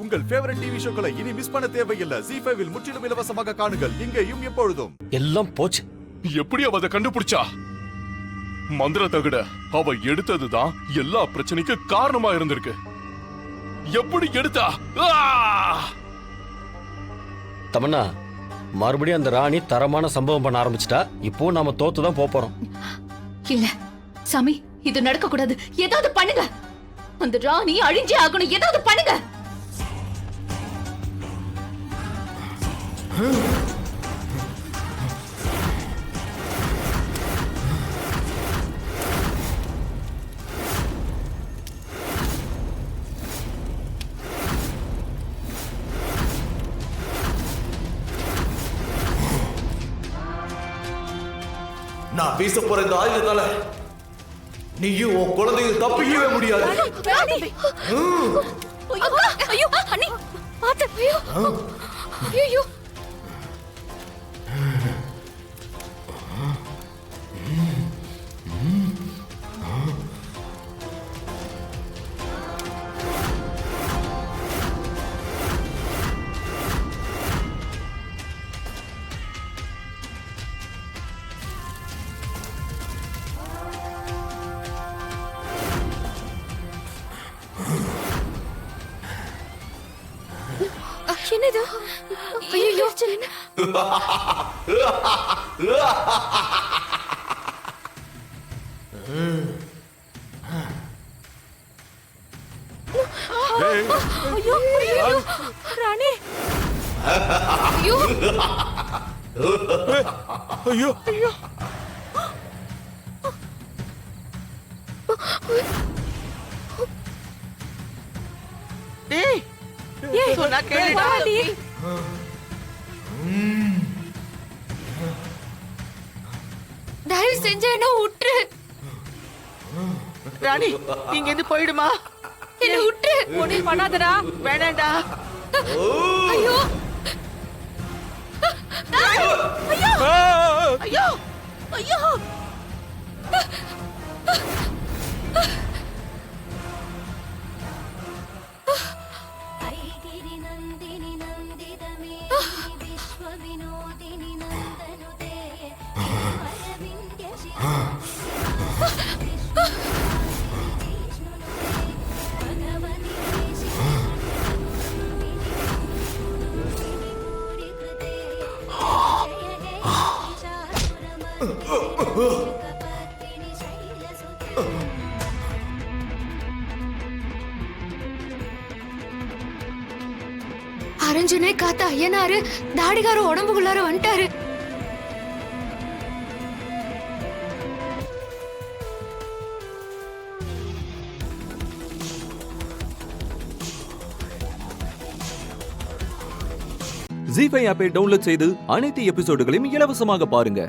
உங்கள் favourite TV ஷோக்களை இனி miss பண்ண தேவையில்லை. ZEE5 இல் முற்றிலும் இலவசமாக காணுங்கள். இங்கேயும் எப்பொழுதும். எல்லாம் போச்சு. எப்படி அவ அதை கண்டுபிடிச்சா? மந்திர தகட அவ எடுத்ததுதான் எல்லா பிரச்சனைக்கு காரணமா இருந்திருக்கு. எப்படி எடுத்தா? தமன்னா, மறுபடியும் அந்த ராணி தரமான சம்பவம் பண்ண ஆரம்பிச்சிட்டா. இப்போ நாம தோத்துதான் போறோம். இல்ல சாமி, இது நடக்க கூடாது. ஏதாவது பண்ணுங்க. அந்த ராணி அழிஞ்சே ஆகணும். ஏதாவது பண்ணுங்க. நான் வீச போற இந்த ஆயுதத்தால நீயும் உன் குழந்தையும் தப்பிக்கவே முடியாது. ஐயோ அண்ணி, பாத்து. ஐயோ என்னது? ஐயோ ஐயோ ராணி. ஐயோ ஐயோ ஐயோ டேய், சொன்னா கேளுடா. தயவு செஞ்சு என்ன விட்டுரு. ராணி, நீங்க இருந்து போயிடுமா? என்ன விட்டுரு. ஒண்ணு பண்ணாதடா. வேணாண்டா. ஐயோ ஐயோ ஐயோ அரஞ்சனே காத்த ஐயனாரு தாடிகார உடம்புக்குள்ளார வந்துட்டாரு. ZEE5 ஆப்பை டவுன்லோட் செய்து அனைத்து எபிசோடுகளையும் இலவசமாக பாருங்க.